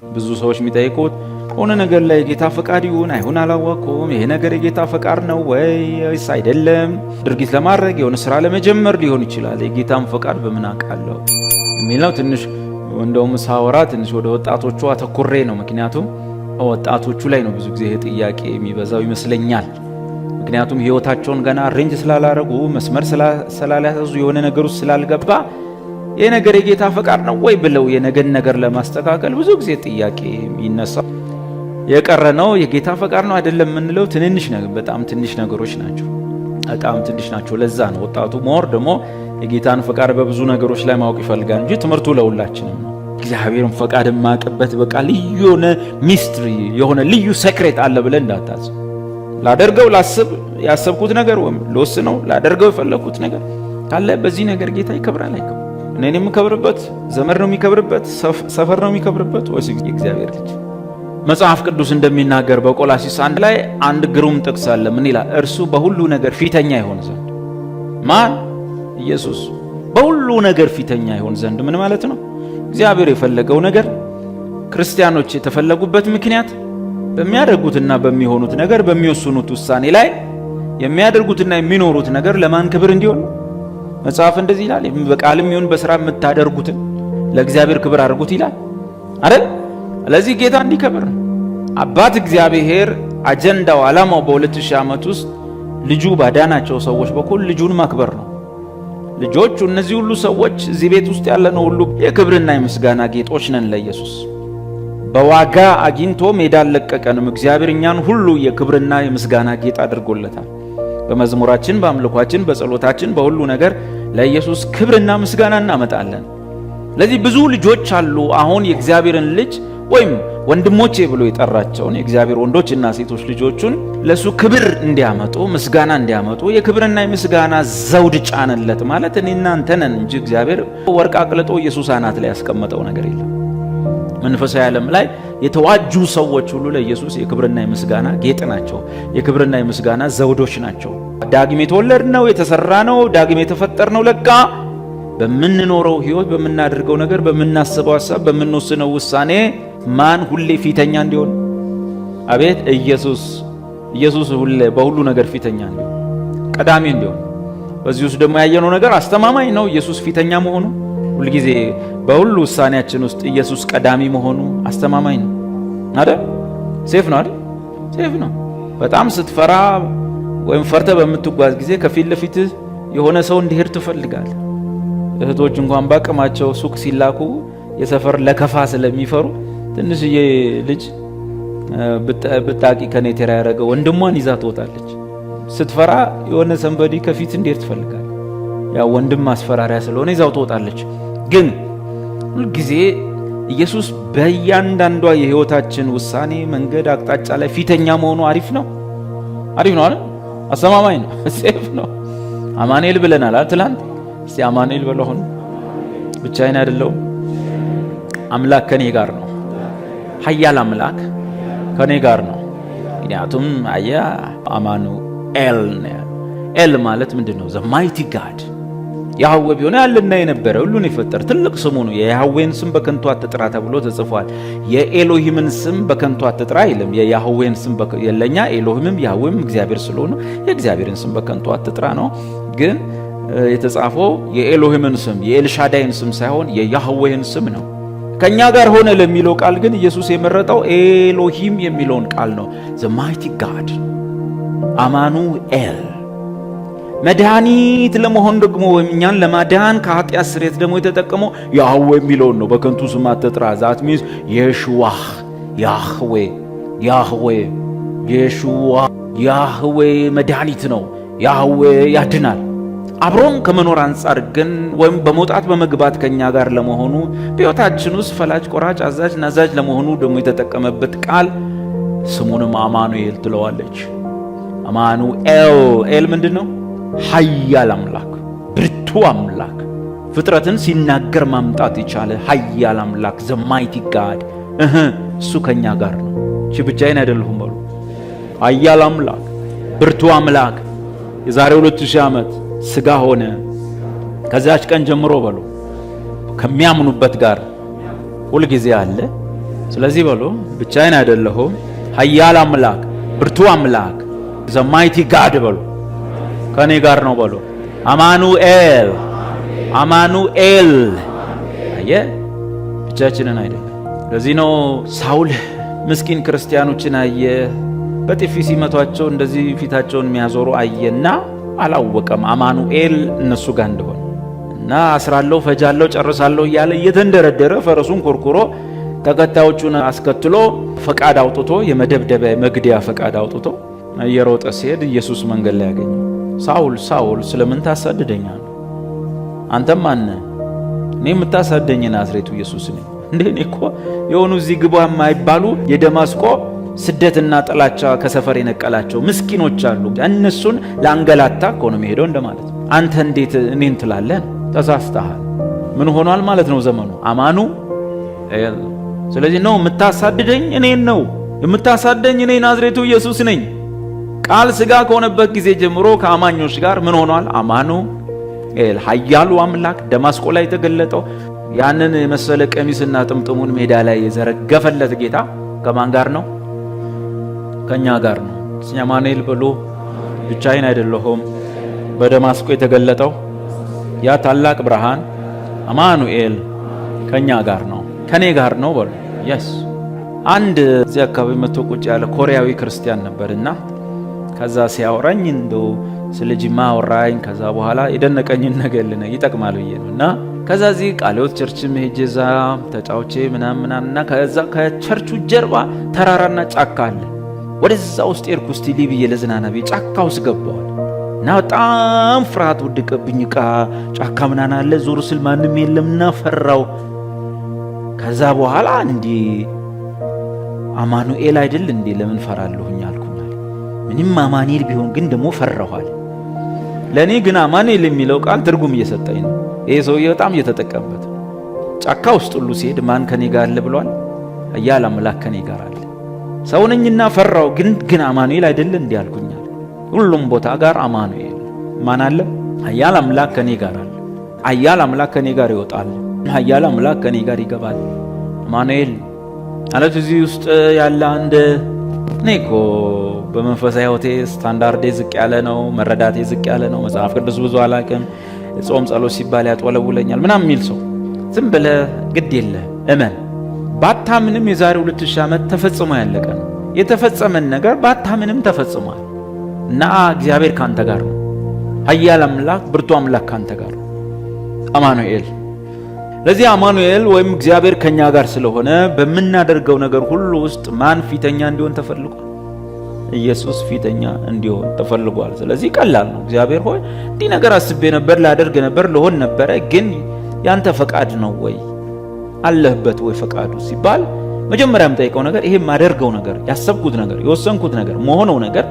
ብዙ ሰዎች የሚጠይቁት ሆነ ነገር ላይ የጌታ ፈቃድ ይሁን አይሁን አላወቅኩም፣ ይሄ ነገር የጌታ ፈቃድ ነው ወይስ አይደለም፣ ድርጊት ለማድረግ የሆነ ስራ ለመጀመር ሊሆን ይችላል፣ የጌታን ፈቃድ በምን አውቃለሁ የሚለው ትንሽ እንደውም ሳወራ ትንሽ ወደ ወጣቶቹ አተኩሬ ነው። ምክንያቱም ወጣቶቹ ላይ ነው ብዙ ጊዜ ይሄ ጥያቄ የሚበዛው ይመስለኛል። ምክንያቱም ህይወታቸውን ገና አሬንጅ ስላላረጉ መስመር ስላልያዙ የሆነ ነገር ውስጥ ስላልገባ ይሄ ነገር የጌታ ፈቃድ ነው ወይ ብለው የነገን ነገር ለማስተካከል ብዙ ጊዜ ጥያቄ የሚነሳው የቀረ ነው። የጌታ ፈቃድ ነው አይደለም የምንለው ትንንሽ ነገር በጣም ትንሽ ነገሮች ናቸው። በጣም ትንሽ ናቸው። ለዛ ነው ወጣቱ ሞር ደግሞ የጌታን ፈቃድ በብዙ ነገሮች ላይ ማወቅ ይፈልጋል እንጂ ትምህርቱ ለሁላችንም ነው። እግዚአብሔርን ፈቃድ ማቀበት በቃ ልዩ የሆነ ሚስትሪ የሆነ ልዩ ሴክሬት አለ ብለን እንዳታስብ። ላደርገው ላስብ ያሰብኩት ነገር ወይም ለወስነው ላደርገው የፈለኩት ነገር ካለ በዚህ ነገር ጌታ ይከብራል አይከብርም? እኔ የምከብርበት ዘመድ ነው የሚከብርበት ሰፈር ነው የሚከብርበት ወይስ የእግዚአብሔር ልጅ? መጽሐፍ ቅዱስ እንደሚናገር በቆላሲስ 1 ላይ አንድ ግሩም ጥቅስ አለ። ምን ይላል? እርሱ በሁሉ ነገር ፊተኛ ይሆን ዘንድ። ማን? ኢየሱስ በሁሉ ነገር ፊተኛ ይሆን ዘንድ ምን ማለት ነው? እግዚአብሔር የፈለገው ነገር ክርስቲያኖች የተፈለጉበት ምክንያት በሚያደርጉትና በሚሆኑት ነገር በሚወስኑት ውሳኔ ላይ የሚያደርጉትና የሚኖሩት ነገር ለማን ክብር እንዲሆን መጽሐፍ እንደዚህ ይላል። በቃልም ይሁን በስራ የምታደርጉትን ለእግዚአብሔር ክብር አድርጉት ይላል አይደል? ስለዚህ ጌታ እንዲከብር አባት እግዚአብሔር አጀንዳው ዓላማው በ2000 ዓመት ውስጥ ልጁ ባዳናቸው ሰዎች በኩል ልጁን ማክበር ነው። ልጆቹ እነዚህ ሁሉ ሰዎች እዚህ ቤት ውስጥ ያለነው ሁሉ የክብርና የምስጋና ጌጦች ነን ለኢየሱስ። በዋጋ አግኝቶ ሜዳ አልለቀቀንም። እግዚአብሔር እኛን ሁሉ የክብርና የምስጋና ጌጥ አድርጎለታል። በመዝሙራችን፣ በአምልኳችን፣ በጸሎታችን በሁሉ ነገር ለኢየሱስ ክብርና ምስጋና እናመጣለን። ስለዚህ ብዙ ልጆች አሉ አሁን የእግዚአብሔርን ልጅ ወይም ወንድሞቼ ብሎ የጠራቸውን የእግዚአብሔር ወንዶችና ሴቶች ልጆቹን ለሱ ክብር እንዲያመጡ ምስጋና እንዲያመጡ የክብርና የምስጋና ዘውድ ጫነለት ማለት እኔና አንተ ነን እንጂ እግዚአብሔር ወርቅ አቅልጦ ኢየሱስ አናት ላይ ያስቀመጠው ነገር የለም። መንፈሳዊ ዓለም ላይ የተዋጁ ሰዎች ሁሉ ለኢየሱስ የክብርና የምስጋና ጌጥ ናቸው። የክብርና የምስጋና ዘውዶች ናቸው። ዳግም የተወለድነው የተሰራነው ዳግም የተፈጠርነው ለካ በምንኖረው ህይወት በምናደርገው ነገር በምናስበው ሐሳብ በምንወስነው ውሳኔ ማን ሁሌ ፊተኛ እንዲሆን? አቤት ኢየሱስ ሁሌ በሁሉ ነገር ፊተኛ እንዲሆን ቀዳሚ እንዲሆን። በዚህ ውስጥ ደግሞ ያየነው ነገር አስተማማኝ ነው። ኢየሱስ ፊተኛ መሆኑ ሁሉ ጊዜ በሁሉ ውሳኔያችን ውስጥ ኢየሱስ ቀዳሚ መሆኑ አስተማማኝ ነው አይደል? ሴፍ ነው አይደል? ሴፍ ነው። በጣም ስትፈራ ወይም ፈርተ በምትጓዝ ጊዜ ከፊት ለፊት የሆነ ሰው እንዲሄድ ትፈልጋለህ። እህቶች እንኳን ባቅማቸው ሱቅ ሲላኩ የሰፈር ለከፋ ስለሚፈሩ ትንሽዬ ልጅ ብጣቂ ከኔቴራ ያደረገ ወንድሟን ይዛ ትወጣለች። ስትፈራ የሆነ ሰንበዲ ከፊት እንዲሄድ ትፈልጋለህ። ያው ወንድም ማስፈራሪያ ስለሆነ ይዛው ትወጣለች። ግን ሁልጊዜ ኢየሱስ በእያንዳንዷ የህይወታችን ውሳኔ መንገድ አቅጣጫ ላይ ፊተኛ መሆኑ አሪፍ ነው አይደል? አስተማማኝ ነው። ሴፍ ነው። አማኑኤል ብለናል አይደል? ትላንት እስቲ አማኑኤል በለው። አሁን ብቻዬን አይደለሁም፣ አምላክ ከኔ ጋር ነው። ኃያል አምላክ ከኔ ጋር ነው። ምክንያቱም አማኑኤል ነው። ኤል ማለት ምንድነው? ዘ ማይቲ ጋድ ያህዌ ቢሆን ያለና የነበረ ሁሉን የፈጠረ ትልቅ ስሙ ነው። የያህዌን ስም በከንቱ አትጥራ ተብሎ ተጽፏል። የኤሎሂምን ስም በከንቱ አትጥራ አይልም። የያህዌን ስም የለኛ ኤሎሂምም ያህዌም እግዚአብሔር ስለሆነ የእግዚአብሔርን ስም በከንቱ አትጥራ ነው። ግን የተጻፈው የኤሎሂምን ስም የኤልሻዳይን ስም ሳይሆን የያህዌን ስም ነው። ከኛ ጋር ሆነ ለሚለው ቃል ግን ኢየሱስ የመረጠው ኤሎሂም የሚለውን ቃል ነው። ዘ ማይቲ ጋድ አማኑኤል። መድኃኒት ለመሆን ደግሞ እኛን ለማዳን ከኃጢአት ስርየት ደግሞ የተጠቀመው ያህዌ የሚለውን ነው። በከንቱ ስም አትጥራ። ዛት ሚንስ የሽዋህ ያህዌ የሽዋ ያህዌ መድኃኒት ነው። ያህዌ ያድናል። አብሮን ከመኖር አንጻር ግን ወይም በመውጣት በመግባት ከኛ ጋር ለመሆኑ በሕይወታችን ውስጥ ፈላጭ ቆራጭ አዛዥ ናዛዥ ለመሆኑ ደግሞ የተጠቀመበት ቃል ስሙንም አማኑኤል ትለዋለች። አማኑኤል ምንድን ነው? ኃያል አምላክ፣ ብርቱ አምላክ፣ ፍጥረትን ሲናገር ማምጣት የቻለ ኃያል አምላክ ዘ ማይቲ ጋድ። እሱ ከኛ ጋር ነው። እቺ ብቻዬን አይደለሁም በሉ። ኃያል አምላክ፣ ብርቱ አምላክ የዛሬ 2000 ዓመት ስጋ ሆነ። ከዛች ቀን ጀምሮ በሉ ከሚያምኑበት ጋር ሁል ጊዜ አለ፣ ስለዚህ በሉ ብቻዬን አይደለሁም፣ ኃያል አምላክ፣ ብርቱ አምላክ ዘ ማይቲ ጋድ በሉ ከኔ ጋር ነው በሉ። አማኑኤል አማኑኤል። አየ ብቻችንን አይደለም። ለዚህ ነው ሳውል ምስኪን ክርስቲያኖችን አየ፣ በጥፊ ሲመቷቸው እንደዚህ ፊታቸውን የሚያዞሩ አየና አላወቀም አማኑኤል እነሱ ጋር እንደሆነ እና አስራለሁ፣ ፈጃለሁ፣ ጨርሳለሁ እያለ እየተንደረደረ ፈረሱን ኮርኩሮ ተከታዮቹን አስከትሎ ፈቃድ አውጥቶ የመደብደቢያ መግደያ ፈቃድ አውጥቶ እየሮጠ ሲሄድ ኢየሱስ መንገድ ላይ ያገኘው። ሳውል ሳውል ስለምን ታሳድደኛለህ? አንተም ማን ነህ? እኔ የምታሳደኝ ናዝሬቱ ኢየሱስ ነኝ። እንዴ እኔ እኮ የሆኑ እዚህ ግባ የማይባሉ የደማስቆ ስደትና ጥላቻ ከሰፈር የነቀላቸው ምስኪኖች አሉ። እነሱን ለአንገላታ እኮ ነው የሚሄደው እንደማለት። አንተ እንዴት እኔን ትላለህ? ተሳስተሃል። ምን ሆኗል ማለት ነው ዘመኑ አማኑ። ስለዚህ ነው የምታሳድደኝ እኔን ነው የምታሳደኝ እኔ ናዝሬቱ ኢየሱስ ነኝ። ቃል ስጋ ከሆነበት ጊዜ ጀምሮ ከአማኞች ጋር ምን ሆኗል? አማኑ ኃያሉ አምላክ ደማስቆ ላይ የተገለጠው ያንን የመሰለ ቀሚስና ጥምጥሙን ሜዳ ላይ የዘረገፈለት ጌታ ከማን ጋር ነው? ከኛ ጋር ነው። አማኑኤል ብሎ ብቻዬን አይደለሁም። በደማስቆ የተገለጠው ያ ታላቅ ብርሃን አማኑኤል ከኛ ጋር ነው፣ ከኔ ጋር ነው በሉ። yes አንድ እዚህ አካባቢ መጥቶ ቁጭ ያለ ኮሪያዊ ክርስቲያን ነበርና ከዛ ሲያወራኝ እንደው ስለ ጅማ አወራኝ። ከዛ በኋላ የደነቀኝን ነገር ይጠቅማል ብዬ ነውና ከዛ እዚህ ቃልዮት ቸርችም ሄጄ እዛ ተጫውቼ ምናምናና ከዛ ከቸርቹ ጀርባ ተራራና ጫካ አለ። ወደዛ ውስጥ ሄድኩ እስቲ ብዬ ለዝናና ብዬ ጫካ ውስጥ ገባሁ እና በጣም ፍርሃት ወደቀብኝ። ጫካ ምናምን አለ ዞር ስል ማንም የለምና ፈራው። ከዛ በኋላ እንዴ አማኑኤል አይደል እንዴ ለምን ፈራለሁኝ አልኩኝ። ምንም አማኑኤል ቢሆን ግን ደግሞ ፈራኋል። ለኔ ግን አማኑኤል የሚለው ቃል ትርጉም እየሰጠኝ ነው። ይሄ ሰውዬ በጣም እየተጠቀመበት ጫካ ውስጥ ሁሉ ሲሄድ ማን ከኔ ጋር አለ ብሏል? ኃያል አምላክ ከኔ ጋር አለ። ሰው ነኝና ፈራው፣ ግን አማኑኤል አይደል እንዴ አልኩኛል። ሁሉም ቦታ ጋር አማኑኤል ማን አለ? ኃያል አምላክ ከኔ ጋር አለ። ኃያል አምላክ ከኔ ጋር ይወጣል። ኃያል አምላክ ከኔ ጋር ይገባል። አማኑኤል ማለት እዚህ ውስጥ ያለ አንድ እኔኮ በመንፈሳዊ ሕይወቴ ስታንዳርዴ ዝቅ ያለ ነው፣ መረዳቴ ዝቅ ያለ ነው፣ መጽሐፍ ቅዱስ ብዙ አላውቅም፣ ጾም ጸሎት ሲባል ያጦለውለኛል ምናምን የሚል ሰው ዝም ብለህ ግድ የለህ እመን። ባታምንም የዛሬ 2000 ዓመት ተፈጽሞ ያለቀ ነው። የተፈጸመን ነገር ባታምንም ተፈጽሟል እና እግዚአብሔር ካንተ ጋር ነው። ኃያል አምላክ ብርቱ አምላክ ካንተ ጋር ነው አማኑኤል። ለዚህ አማኑኤል ወይም እግዚአብሔር ከኛ ጋር ስለሆነ በመናደርገው ነገር ሁሉ ውስጥ ማን ፊተኛ እንዲሆን ተፈልጓል? ኢየሱስ ፊተኛ እንዲሆን ተፈልጓል። ስለዚህ ቀላል ነው። እግዚአብሔር ሆይ እንዲህ ነገር አስቤ ነበር፣ ላደርግ ነበር፣ ልሆን ነበረ፣ ግን ያንተ ፈቃድ ነው ወይ አለህበት ወይ ፈቃዱ ሲባል መጀመሪያም ጠይቀው ነገር ይሄ ማደርገው ነገር ያሰብኩት ነገር የወሰንኩት ነገር መሆነው ነገር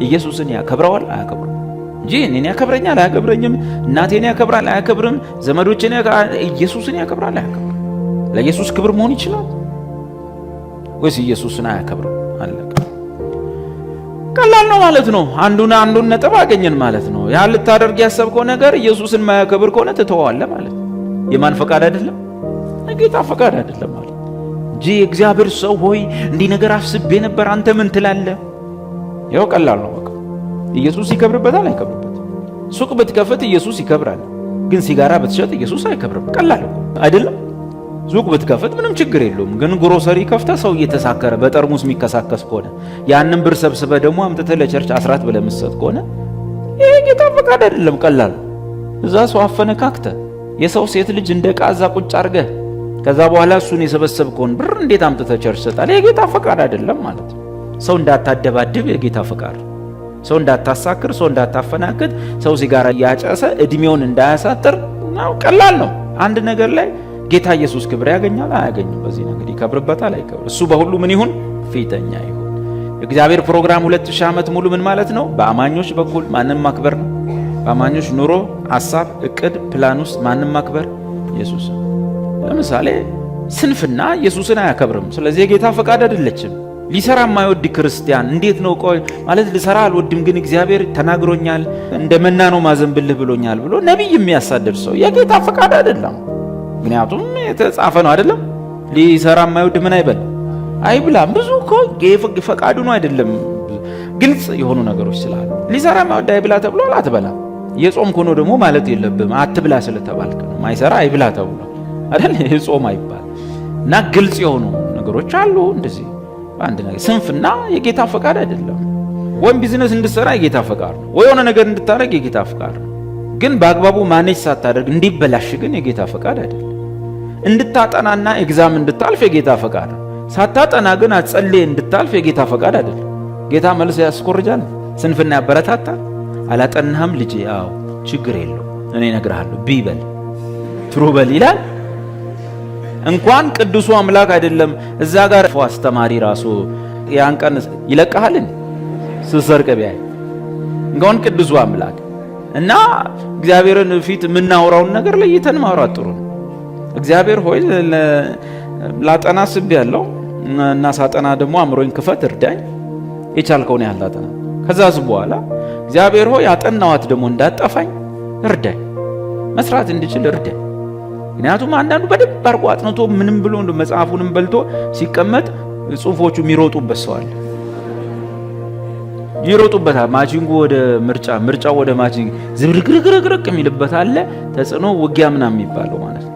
ኢየሱስን ያከብረዋል አያከብረው እንጂ እኔን ያከብረኛል አያከብረኝም፣ እናቴን ያከብራል አያከብርም፣ ዘመዶችን ኢየሱስን ያከብራል አያከብርም። ለኢየሱስ ክብር መሆን ይችላል ወይስ ኢየሱስን አያከብርም? አለቀ። ቀላል ነው ማለት ነው። አንዱን ነጥብ አገኘን ማለት ነው። ያ ልታደርግ ያሰብከው ነገር ኢየሱስን ማያከብር ከሆነ ትተዋለህ ማለት ነው። የማን ፈቃድ አይደለም? ጌታ ፈቃድ አይደለም ማለት እንጂ እግዚአብሔር ሰው ሆይ እንዲህ ነገር አስቤ ነበር አንተ ምን ትላለህ? ያው ቀላል ነው በቃ። ኢየሱስ ይከብርበታል አይከብርበትም? ሱቅ ብትከፍት ኢየሱስ ይከብራል፣ ግን ሲጋራ ብትሸጥ ኢየሱስ አይከብርም። ቀላል እኮ አይደለም? ሱቅ ብትከፍት ምንም ችግር የለውም፣ ግን ግሮሰሪ ከፍተ ሰው እየተሳከረ በጠርሙስ የሚከሳከስ ከሆነ ያንን ብር ሰብስበ ደግሞ አምጥተህ ለቸርች አስራት ብለህ የምትሰጥ ከሆነ ይሄ ጌታ ፈቃድ አይደለም። ቀላል እዛ ሰው አፈነካክተ የሰው ሴት ልጅ እንደ ዕቃ እዛ ቁጭ አድርገህ ከዛ በኋላ እሱን የሰበሰብከውን ብር እንዴት አምጥተህ ቸርች ሰጣል? የጌታ ፈቃድ አይደለም ማለት ነው። ሰው እንዳታደባድብ የጌታ ፈቃድ፣ ሰው እንዳታሳክር፣ ሰው እንዳታፈናክት፣ ሰው ሲጋራ እያጨሰ እድሜውን እንዳያሳጥር ነው። ቀላል ነው። አንድ ነገር ላይ ጌታ ኢየሱስ ክብር ያገኛል አያገኝም? በዚህ ነገር ይከብርበታል አይከብር? እሱ በሁሉ ምን ይሁን? ፊተኛ ይሁን። የእግዚአብሔር ፕሮግራም 2000 ዓመት ሙሉ ምን ማለት ነው? በአማኞች በኩል ማንም ማክበር ነው። በአማኞች ኑሮ፣ ሐሳብ፣ እቅድ፣ ፕላን ውስጥ ማንም ማክበር ኢየሱስ። ለምሳሌ ስንፍና ኢየሱስን አያከብርም። ስለዚህ የጌታ ፈቃድ አይደለችም። ሊሰራ የማይወድ ክርስቲያን እንዴት ነው? ቆይ ማለት ልሰራ አልወድም ግን እግዚአብሔር ተናግሮኛል እንደ መና ነው ማዘንብልህ ብሎኛል ብሎ ነቢይ የሚያሳድድ ሰው የጌታ ፈቃድ አይደለም። ምክንያቱም የተጻፈ ነው አይደለም? ሊሰራ የማይወድ ምን አይበል አይብላም። ብዙ እኮ ፈቃዱ ነው አይደለም፣ ግልጽ የሆኑ ነገሮች ስላሉ ሊሰራ ማወዳ አይብላ ተብሎ አትበላም። የጾምኩ ነው ደግሞ ማለት የለብም አትብላ ስለተባልክ ነው። ማይሰራ አይብላ ተብሎ አይደል? የጾም አይባል እና ግልጽ የሆኑ ነገሮች አሉ። እንደዚህ አንድ ነገር ስንፍና የጌታ ፈቃድ አይደለም። ወይም ቢዝነስ እንድትሰራ የጌታ ፈቃድ ነው፣ ወይ የሆነ ነገር እንድታረግ የጌታ ፈቃድ ነው። ግን በአግባቡ ማኔጅ ሳታደርግ እንዲበላሽ ግን የጌታ ፈቃድ አይደለም። እንድታጠናና ኤግዛም እንድታልፍ የጌታ ፈቃድ ነው። ሳታጠና ግን አጸልዬ እንድታልፍ የጌታ ፈቃድ አይደለም። ጌታ መልስ ያስኮርጃል፣ ስንፍና ያበረታታል። አላጠናህም ልጄ፣ አዎ ችግር የለው እኔ እነግርሃለሁ ቢበል ትሩ በል ይላል። እንኳን ቅዱሱ አምላክ አይደለም እዛ ጋር አስተማሪ ራሱ ያን ቀን ይለቀሃልን ስትሰርቅ ቢያይ እንኳን ቅዱሱ አምላክ እና እግዚአብሔርን ፊት የምናወራውን ነገር ለይተን ማውራት ጥሩ ነው። እግዚአብሔር ሆይ ላጠና አስቤያለሁ እና ሳጠና ደግሞ አእምሮዬን ክፈት እርዳኝ፣ የቻልከውን ያህል ላጠና። ከዛስ በኋላ እግዚአብሔር ሆይ አጠናዋት ደግሞ እንዳጠፋኝ እርዳኝ፣ መስራት እንድችል እርዳኝ። ምክንያቱም አንዳንዱ በደንብ አድርጎ አጥንቶ ምንም ብሎ መጽሐፉንም በልቶ ሲቀመጥ ጽሁፎቹ የሚሮጡበት ሰው አለ። ይሮጡበታል። ማቺንጉ ወደ ምርጫው ወደ ማቺንግ ዝብርቅርቅርቅ የሚልበት አለ። ተጽዕኖ ውጊያ ምናምን የሚባለው ማለት ነው።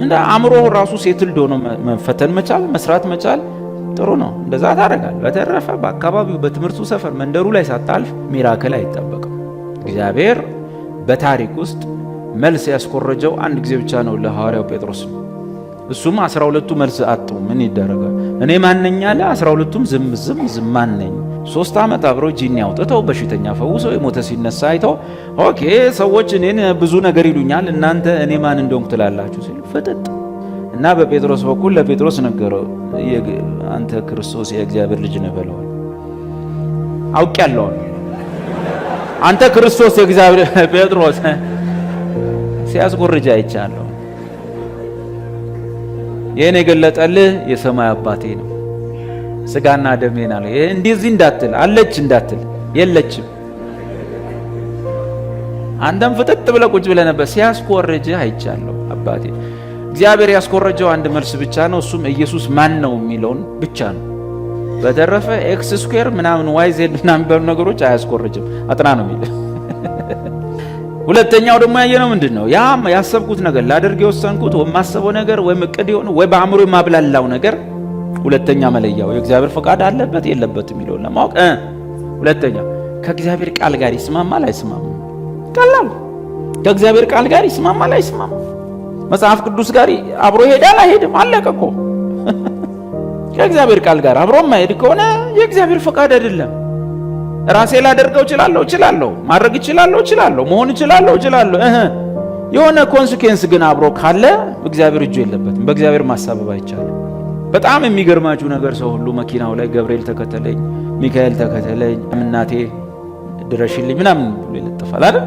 እንደ አእምሮ ራሱ ሴትል ሆኖ መፈተን መቻል መስራት መቻል ጥሩ ነው። እንደዛ ታደርጋል። በተረፈ በአካባቢው በትምህርቱ ሰፈር መንደሩ ላይ ሳታልፍ ሚራክል አይጠበቅም። እግዚአብሔር በታሪክ ውስጥ መልስ ያስኮረጀው አንድ ጊዜ ብቻ ነው ለሐዋርያው ጴጥሮስ። እሱም 12ቱ መልስ አጡ። ምን ይደረጋል? እኔ ማንነኝ አለ። 12ቱም ዝም ማንነኝ። 3 ዓመት አብረው ጂኒ አውጥተው በሽተኛ ፈውሰው የሞተ ሲነሳ አይተው ኦኬ ሰዎች እኔን ብዙ ነገር ይሉኛል፣ እናንተ እኔ ማን እንደሆንኩ ትላላችሁ ሲሉ ፍጥጥ እና በጴጥሮስ በኩል ለጴጥሮስ ነገረው። አንተ ክርስቶስ የእግዚአብሔር ልጅ ነህ በለው። አውቄያለሁ አንተ ክርስቶስ የእግዚአብሔር ጴጥሮስ ሲያስቆርጅ አይቻለሁ። ይሄን የገለጠልህ የሰማይ አባቴ ነው፣ ስጋና ደሜና ነው። ይሄ እንደዚህ እንዳትል አለች እንዳትል የለችም። አንተም ፍጥጥ ብለህ ቁጭ ብለህ ነበር። ሲያስቆርጅህ አይቻለሁ አባቴ። እግዚአብሔር ያስቆረጀው አንድ መልስ ብቻ ነው። እሱም ኢየሱስ ማን ነው የሚለውን ብቻ ነው። በተረፈ ኤክስ ስኩዌር ምናምን ዋይ ዜድ ምናምን በሉ ነገሮች አያስቆርጅም። አጥና ነው የሚል። ሁለተኛው ደግሞ ያየነው ምንድነው? ያ ያሰብኩት ነገር ላደርግ የወሰንኩት ወይ ማሰበው ነገር ወይ እቅድ የሆነ ወይ በአእምሮ የማብላላው ነገር ሁለተኛ መለያው የእግዚአብሔር ፈቃድ አለበት የለበትም የሚለውን ለማወቅ ሁለተኛ ከእግዚአብሔር ቃል ጋር ይስማማል አይስማማም? ቀላል። ከእግዚአብሔር ቃል ጋር ይስማማል አይስማማም? መጽሐፍ ቅዱስ ጋር አብሮ ይሄዳል አይሄድም? አለቀ እኮ። ከእግዚአብሔር ቃል ጋር አብሮ የማይሄድ ከሆነ የእግዚአብሔር ፈቃድ አይደለም። ራሴ ላደርገው እችላለሁ፣ ማድረግ እችላለሁ፣ መሆን እችላለሁ። የሆነ ኮንሲኩዌንስ ግን አብሮ ካለ እግዚአብሔር እጁ የለበትም። በእግዚአብሔር ማሳበብ አይቻልም። በጣም የሚገርማችሁ ነገር ሰው ሁሉ መኪናው ላይ ገብርኤል ተከተለኝ፣ ሚካኤል ተከተለኝ፣ እናቴ ድረሽልኝ ምናምን ብሎ ይለጥፋል አይደል?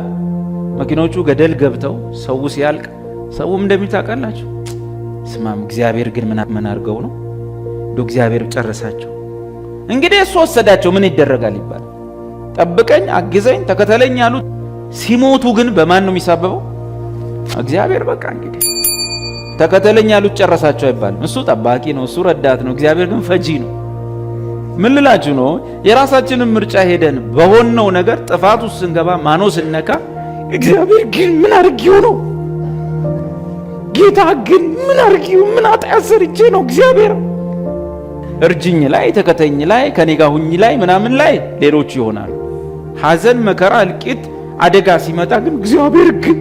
መኪኖቹ ገደል ገብተው ሰው ሲያልቅ ሰውም እንደሚታውቃላችሁ ስማም እግዚአብሔር ግን ምን አድርገው ነው እግዚአብሔር ጨረሳቸው። እንግዲህ እሱ ወሰዳቸው ምን ይደረጋል ይባል። ጠብቀኝ፣ አግዘኝ፣ ተከተለኝ ያሉት ሲሞቱ ግን በማን ነው የሚሳበበው? እግዚአብሔር። በቃ እንግዲህ ተከተለኝ ያሉት ጨረሳቸው አይባልም። እሱ ጠባቂ ነው፣ እሱ ረዳት ነው። እግዚአብሔር ግን ፈጂ ነው። ምን ልላችሁ ነው? የራሳችንን ምርጫ ሄደን በሆነው ነገር ጥፋት ውስጥ ስንገባ ማኖ ስነካ እግዚአብሔር ግን ምን አድርጊው ነው? ጌታ ግን ምን አድርጊው? ምን ኃጢአት ሰርቼ ነው? እግዚአብሔር እርጅኝ ላይ ተከተኝ ላይ ከኔ ጋር ሁኝ ላይ ምናምን ላይ ሌሎች ይሆናሉ። ሐዘን፣ መከራ፣ እልቂት፣ አደጋ ሲመጣ ግን እግዚአብሔር ግን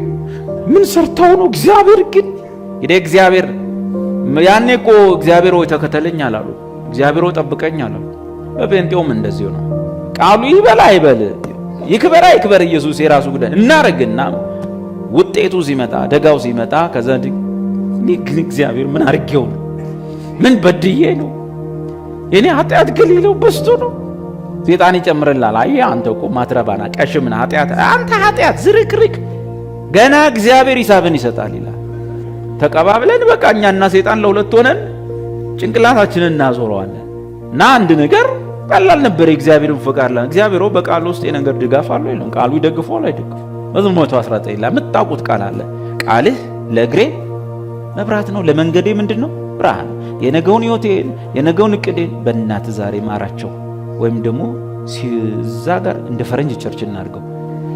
ምን ሰርተው ነው? እግዚአብሔር ግን እግዚአብሔር ያኔ እኮ እግዚአብሔር ሆይ ተከተለኝ አላሉ፣ እግዚአብሔር ሆይ ጠብቀኝ አላሉ። በጴንጤውም እንደዚሁ ነው። ቃሉ ይበላ አይበል፣ ይክበር አይክበር ኢየሱስ የራሱ ጉዳይ እናረግና ውጤቱ ሲመጣ አደጋው ሲመጣ ከዛ ግን እግዚአብሔር ምን አርጌው ነው? ምን በድዬ ነው? የኔ ኃጢአት ገሊለው በስቶ ነው? ሰይጣን ይጨምርላል። አይ አንተ እኮ ማትረባና ቀሽምና አንተ ኃጢአት ዝርክርክ ገና እግዚአብሔር ሂሳብን ይሰጣል ይላል። ተቀባብለን በቃ እኛና ሰይጣን ለሁለት ሆነን ጭንቅላታችንን እናዞረዋለን። እና አንድ ነገር ቀላል ነበር የእግዚአብሔርን ፈቃድ ላይ እግዚአብሔር በቃሉ ውስጥ የነገር ድጋፍ አለው የለም? ቃሉ ይደግፈዋል አይደግፈው? መዝሙር 119 ላይ የምታውቁት ቃል አለ። ቃልህ ለእግሬ መብራት ነው ለመንገዴ ምንድነው? ብርሃን። የነገውን ሕይወቴን የነገውን እቅዴን በእናት ዛሬ ማራቸው። ወይም ደግሞ እዛ ጋር እንደ ፈረንጅ ቸርች እናድርገው።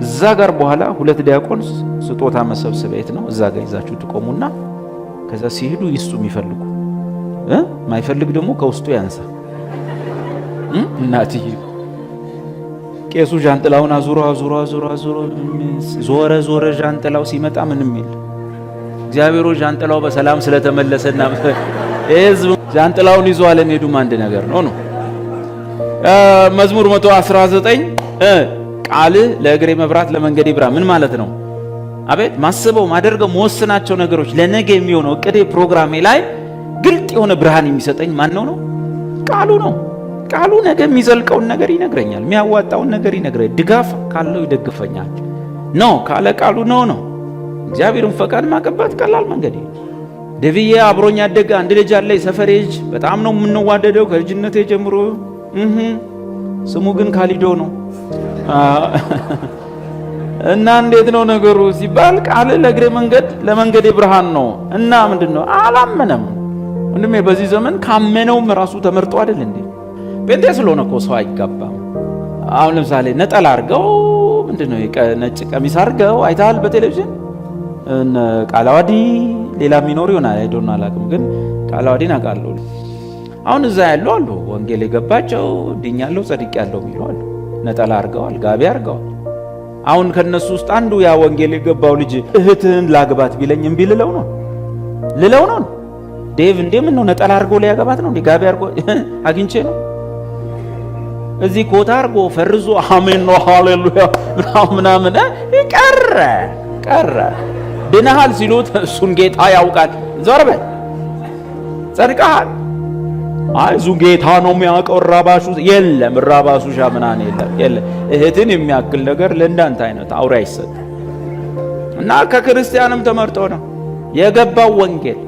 እዛ ጋር በኋላ 2 ዲያቆን ስጦታ መሰብሰቢያ የት ነው? እዛ ጋር ይዛችሁ ትቆሙና ከዛ ሲሄዱ ይስጡ የሚፈልጉ ማይፈልግ ደግሞ ከውስጡ ያንሳ። እናትዬ ቄሱ ጃንጥላውን አዙሮ ዞረ ጃንጥላው ሲመጣ ምንም የለም። እግዚአብሔር ጃንጥላው በሰላም ስለተመለሰና ህዝብ ጃንጥላውን ይዞ አለመሄዱም አንድ ነገር ነው። መዝሙር 119 ቃል ለእግሬ መብራት ለመንገዴ ብርሃን ምን ማለት ነው? አቤት ማስበው ማደርገው መወስናቸው ነገሮች ለነገ የሚሆነው እቅዴ ፕሮግራሜ ላይ ግልጥ የሆነ ብርሃን የሚሰጠኝ ማን ነው? ቃሉ ነው። ቃሉ ነገ የሚዘልቀውን ነገር ይነግረኛል፣ የሚያዋጣውን ነገር ይነግረኛል። ድጋፍ ካለው ይደግፈኛል። ነው ካለ ቃሉ ነው። እግዚአብሔርን ፈቃድ ማቀባት ቀላል መንገድ ነው። ደብዬ አብሮኝ ያደገ አንድ ልጅ አለ፣ የሰፈሬ ልጅ በጣም ነው የምንዋደደው ከልጅነቴ ጀምሮ። ስሙ ግን ካሊዶ ነው። እና እንዴት ነው ነገሩ ሲባል ቃል ለእግሬ መንገድ ለመንገዴ ብርሃን ነው። እና ምንድነው አላመነም ወንድሜ። በዚህ ዘመን ካመነውም ራሱ ተመርጦ አይደል እንዴ? ጴንጤ ስለሆነ እኮ ሰው አይጋባም። አሁን ለምሳሌ ነጠላ አርገው ምንድነው ነጭ ቀሚስ አርገው አይታል በቴሌቪዥን ቃላዋዲ ሌላ ሚኖር ይሆናል አይዶና አላቅም፣ ግን ቃላዋዲን አውቃለሁ። አሁን እዛ ያለው አሉ ወንጌል የገባቸው ድኛለሁ ጸድቄያለሁ የሚሉ አሉ። ነጠላ አርገዋል፣ ጋቢ አርገዋል። አሁን ከነሱ ውስጥ አንዱ ያ ወንጌል የገባው ልጅ እህትህን ላግባት ቢለኝ እምቢ ልለው ነው ዴቭ እንዴ ምን ነው ነጠላ አርጎ ሊያገባት ነው እንዴ? ጋቢ አርጎ አግኝቼ ነው እዚህ ኮታ አርጎ ፈርዞ አሜን ነው ሃሌሉያ ምናምን ቀረ ድነሃል ሲሉት እሱን ጌታ ያውቃል። ዞር በል ጸድቀሃል። እሱን ጌታ ነው የሚያውቀው። ራባሹ የለም ራባሱ ሻምናን የለም። እህትን የሚያክል ነገር ለእንዳንተ አይነት አውሬ አይሰጥ እና ከክርስቲያንም ተመርጦ ነው የገባው ወንጌል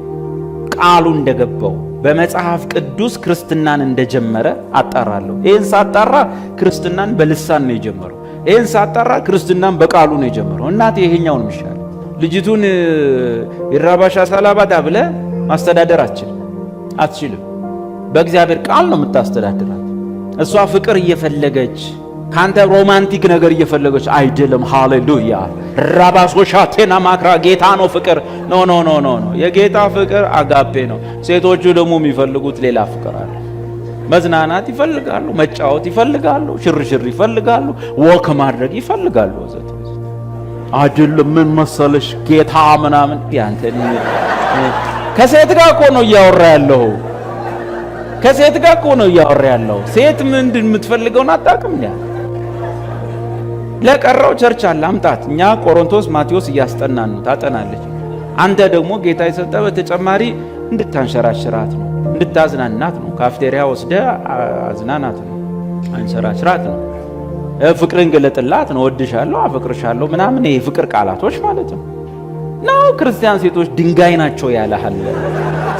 ቃሉ እንደገባው በመጽሐፍ ቅዱስ ክርስትናን እንደጀመረ አጣራለሁ። ይህን ሳጣራ ክርስትናን በልሳን ነው የጀመረው። ይህን ሳጣራ ክርስትናን በቃሉ ነው የጀመረው። እናቴ ይሄኛውን ምሻል ልጅቱን ይራባሻ ሳላባዳ ብለ ማስተዳደር አትችልም። በእግዚአብሔር ቃል ነው የምታስተዳድራት። እሷ ፍቅር እየፈለገች ካንተ ሮማንቲክ ነገር እየፈለገች አይደለም። ሃሌሉያ ራባሶሻቴና ማክራ ጌታ ነው ፍቅር ኖ የጌታ ፍቅር አጋፔ ነው። ሴቶቹ ደግሞ የሚፈልጉት ሌላ ፍቅር አለ። መዝናናት ይፈልጋሉ፣ መጫወት ይፈልጋሉ፣ ሽርሽር ይፈልጋሉ፣ ወክ ማድረግ ይፈልጋሉ። ወዘተ አይደለም ምን መሰለሽ ጌታ ምናምን ያንተ ከሴት ጋር እኮ ነው እያወራ ያለው። ከሴት ጋር እኮ ነው እያወራ ያለው። ሴት ምንድን የምትፈልገውን አታውቅም። ለቀረው ቸርች አለ አምጣት። እኛ ቆሮንቶስ ማቴዎስ እያስጠናን ነው፣ ታጠናለች። አንተ ደግሞ ጌታ የሰጠ በተጨማሪ እንድታንሸራሽራት ነው፣ እንድታዝናናት ነው። ካፍቴሪያ ወስደ አዝናናት ነው፣ አንሸራሽራት ነው። ፍቅርን ገለጥላት ነው። ወድሻለሁ፣ አፈቅርሻለሁ ምናምን ይሄ ፍቅር ቃላቶች ማለት ነው። ነው ክርስቲያን ሴቶች ድንጋይ ናቸው ያለሃል፣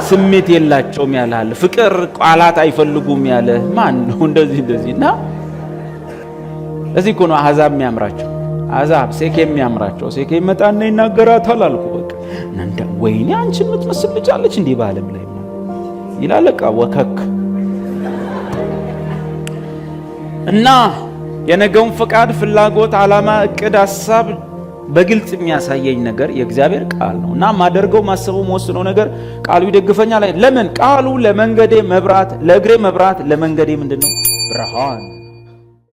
ስሜት የላቸውም ያለሃል፣ ፍቅር ቃላት አይፈልጉም ያለ ማን ነው? እንደዚህና እዚህ እኮ ነው አሕዛብ የሚያምራቸው። አሕዛብ ሴኬም የሚያምራቸው። ሴኬም መጣና ይናገራታል አልኩ። በቃ እንደ ወይኔ አንቺን የምትመስል ልጅ አለች እንዲህ በዓለም ላይ ይላል። በቃ ወከክ እና የነገውን ፈቃድ፣ ፍላጎት፣ ዓላማ፣ እቅድ፣ ሐሳብ በግልጽ የሚያሳየኝ ነገር የእግዚአብሔር ቃል ነው። እና ማደርገው ማሰበው መወስነው ነገር ቃሉ ይደግፈኛል። ለምን? ቃሉ ለመንገዴ መብራት፣ ለእግሬ መብራት፣ ለመንገዴ ምንድነው? ብርሃን